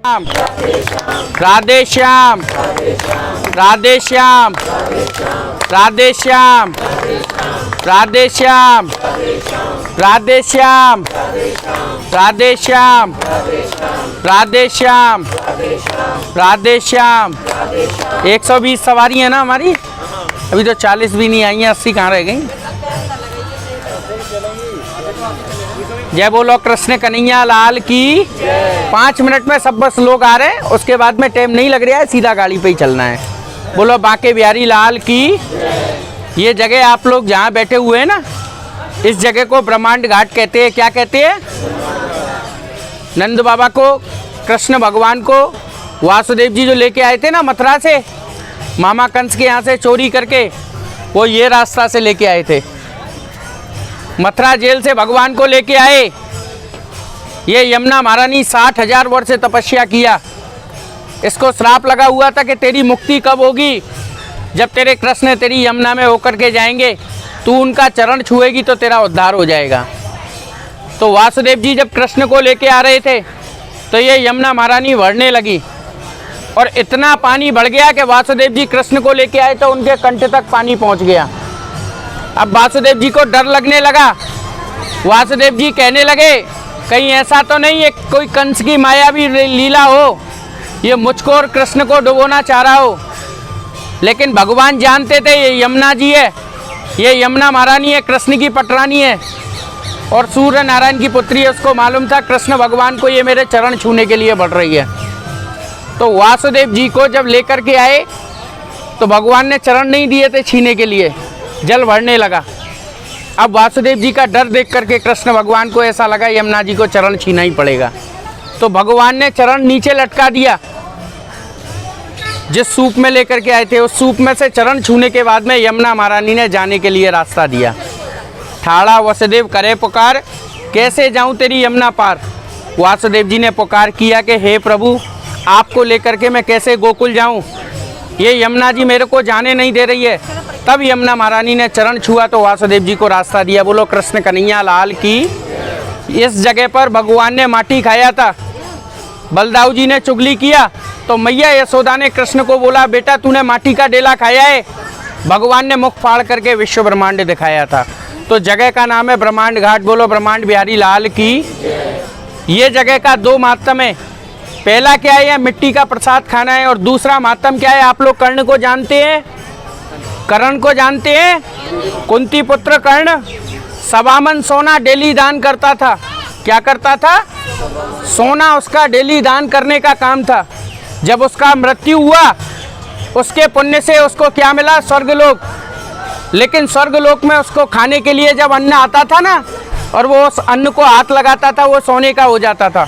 राधे श्याम, राधे श्याम, राधे श्याम, राधे श्याम, राधे श्याम, राधे श्याम, राधे श्याम, राधे श्याम। 120 सवारी है ना हमारी, अभी तो 40 भी नहीं आई हैं, 80 कहाँ रह गई। जय बोलो कृष्ण कन्हैया लाल की। 5 मिनट में सब बस लोग आ रहे हैं, उसके बाद में टाइम नहीं लग रहा है, सीधा गाड़ी पे ही चलना है। बोलो बांके बिहारी लाल की। ये जगह आप लोग जहाँ बैठे हुए हैं ना, इस जगह को ब्रह्मांड घाट कहते हैं। क्या कहते हैं? नंद बाबा को, कृष्ण भगवान को वासुदेव जी जो लेके आए थे ना मथुरा से, मामा कंस के यहाँ से चोरी करके, वो ये रास्ता से लेके आए थे। मथुरा जेल से भगवान को लेके आए। ये यमुना महारानी 60,000 वर्ष से तपस्या किया। इसको श्राप लगा हुआ था कि तेरी मुक्ति कब होगी? जब तेरे कृष्ण तेरी यमुना में होकर के जाएंगे, तू उनका चरण छुएगी तो तेरा उद्धार हो जाएगा। तो वासुदेव जी जब कृष्ण को लेके आ रहे थे तो ये यमुना महारानी बढ़ने लगी और इतना पानी बढ़ गया कि वासुदेव जी कृष्ण को लेके आए तो उनके कंठ तक पानी पहुंच गया। अब वासुदेव जी को डर लगने लगा। वासुदेव जी कहने लगे कहीं ऐसा तो नहीं है कोई कंस की मायावी लीला हो, ये मुझको और कृष्ण को डुबोना चाह रहा हो। लेकिन भगवान जानते थे ये यमुना जी है, ये यमुना महारानी है, कृष्ण की पटरानी है और सूर्य नारायण की पुत्री है। उसको मालूम था कृष्ण भगवान को ये मेरे चरण छूने के लिए बढ़ रही है। तो वासुदेव जी को जब लेकर के आए तो भगवान ने चरण नहीं दिए थे छीने के लिए, जल भरने लगा। अब वासुदेव जी का डर देख करके कृष्ण भगवान को ऐसा लगा यमुना जी को चरण छीना ही पड़ेगा। तो भगवान ने चरण नीचे लटका दिया। जिस सूप में लेकर के आए थे उस सूप में से चरण छूने के बाद में यमुना महारानी ने जाने के लिए रास्ता दिया। ठाड़ा वसुदेव करे पुकार, कैसे जाऊं तेरी यमुना पार। वासुदेव जी ने पुकार किया कि हे प्रभु, आपको लेकर के मैं कैसे गोकुल जाऊं, ये यमुना जी मेरे को जाने नहीं दे रही है। तब यमुना महारानी ने चरण छुआ तो वासुदेव जी को रास्ता दिया। बोलो कृष्ण कन्हैया लाल की। इस जगह पर भगवान ने माटी खाया था। बलदाऊ जी ने चुगली किया तो मैया यशोदा ने कृष्ण को बोला बेटा तूने माटी का डेला खाया है। भगवान ने मुख फाड़ करके विश्व ब्रह्मांड दिखाया था। तो जगह का नाम है ब्रह्मांड घाट। बोलो ब्रह्मांड बिहारी लाल की। ये जगह का 2 मातम है। पहला क्या है, मिट्टी का प्रसाद खाना है, और दूसरा मातम क्या है, आप लोग कर्ण को जानते हैं, कर्ण को जानते हैं। कुंती पुत्र कर्ण 1.25 मन सोना डेली दान करता था। क्या करता था? सोना उसका डेली दान करने का काम था। जब उसका मृत्यु हुआ उसके पुण्य से उसको क्या मिला? स्वर्गलोक। लेकिन स्वर्गलोक में उसको खाने के लिए जब अन्न आता था ना, और वो उस अन्न को हाथ लगाता था, वो सोने का हो जाता था।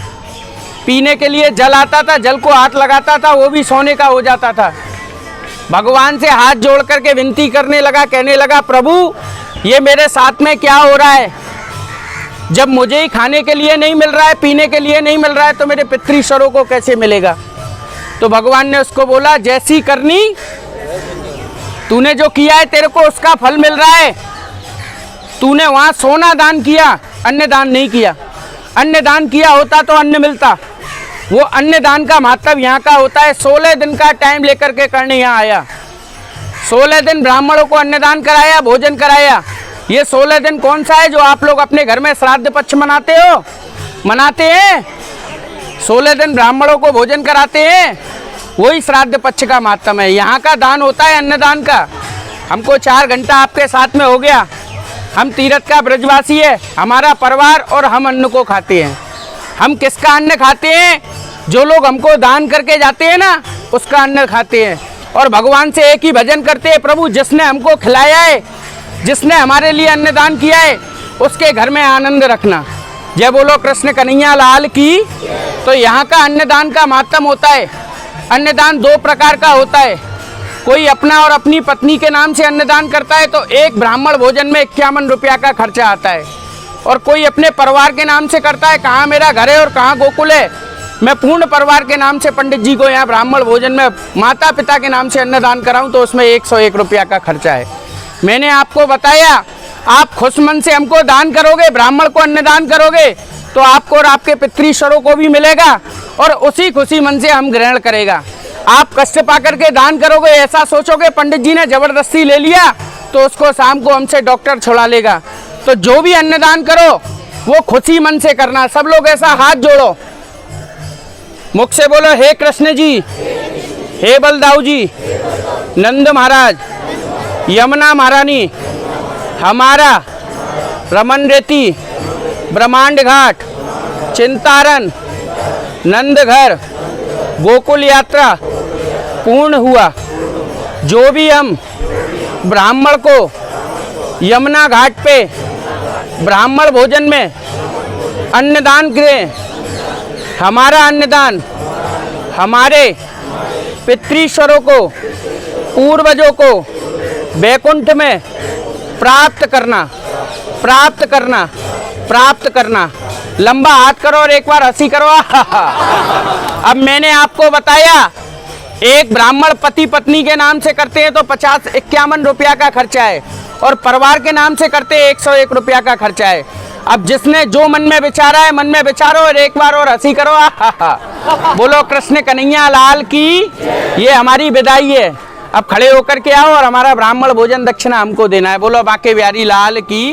पीने के लिए जल आता था, जल को हाथ लगाता था, वो भी सोने का हो जाता था। भगवान से हाथ जोड़ करके विनती करने लगा, कहने लगा प्रभु ये मेरे साथ में क्या हो रहा है? जब मुझे ही खाने के लिए नहीं मिल रहा है, पीने के लिए नहीं मिल रहा है, तो मेरे पितृश्वरों को कैसे मिलेगा? तो भगवान ने उसको बोला जैसी करनी तूने जो किया है तेरे को उसका फल मिल रहा है। तूने वहाँ सोना दान किया, अन्न दान नहीं किया। अन्न दान किया होता तो अन्न मिलता। वो अन्न दान का महत्व यहाँ का होता है। 16 दिन का टाइम लेकर के करने यहाँ आया। 16 दिन ब्राह्मणों को अन्नदान कराया, भोजन कराया। ये 16 दिन कौन सा है जो आप लोग अपने घर में श्राद्ध पक्ष मनाते हो? मनाते हैं। 16 दिन ब्राह्मणों को भोजन कराते हैं, वही श्राद्ध पक्ष का महत्व है। यहाँ का दान होता है अन्नदान का। हमको 4 घंटा आपके साथ में हो गया। हम तीरथ का ब्रजवासी है, हमारा परिवार, और हम अन्न को खाते हैं। हम किसका अन्न खाते हैं? जो लोग हमको दान करके जाते हैं ना, उसका अन्न खाते हैं। और भगवान से एक ही भजन करते हैं, प्रभु जिसने हमको खिलाया है, जिसने हमारे लिए अन्नदान किया है, उसके घर में आनंद रखना। जय बोलो कृष्ण कन्हैया लाल की। तो यहाँ का अन्नदान का महत्व होता है। अन्नदान 2 प्रकार का होता है। कोई अपना और अपनी पत्नी के नाम से अन्नदान करता है तो एक ब्राह्मण भोजन में 51 रुपया का खर्चा आता है। और कोई अपने परिवार के नाम से करता है, कहाँ मेरा घर है और कहाँ गोकुल है, मैं पूर्ण परिवार के नाम से पंडित जी को यहाँ ब्राह्मण भोजन में माता पिता के नाम से अन्नदान कराऊं तो उसमें 101 रुपया का खर्चा है। मैंने आपको बताया, आप खुश मन से हमको दान करोगे, ब्राह्मण को अन्नदान करोगे, तो आपको और आपके पितृश्वरों को भी मिलेगा और उसी खुशी मन से हम ग्रहण करेगा। आप कष्ट पा करके दान करोगे, ऐसा सोचोगे पंडित जी ने जबरदस्ती ले लिया तो उसको शाम को हमसे डॉक्टर छुड़ा लेगा। तो जो भी अन्नदान करो वो खुशी मन से करना। सब लोग ऐसा हाथ जोड़ो, मुख से बोलो, हे कृष्ण जी, हे बलदाऊ जी, नंद महाराज, यमुना महारानी, हमारा रमन रेती, ब्रह्मांड घाट, चिंतारन, नंदघर, गोकुल यात्रा पूर्ण हुआ। जो भी हम ब्राह्मण को यमुना घाट पे ब्राह्मण भोजन में अन्नदान करें, हमारा अन्नदान हमारे पितृश्वरों को, पूर्वजों को वैकुंठ में प्राप्त करना, प्राप्त करना, प्राप्त करना। लंबा हाथ करो और एक बार हंसी करो। अब मैंने आपको बताया एक ब्राह्मण पति पत्नी के नाम से करते हैं तो 50-51 रुपया का खर्चा है, और परिवार के नाम से करते हैं 101 रुपया का खर्चा है। अब जिसने जो मन में विचारा है मन में विचारो और एक बार और हंसी करो। बोलो कृष्ण कन्हैया लाल की। ये हमारी विदाई है। अब खड़े होकर के आओ और हमारा ब्राह्मण भोजन दक्षिणा हमको देना है। बोलो बाके बिहारी लाल की।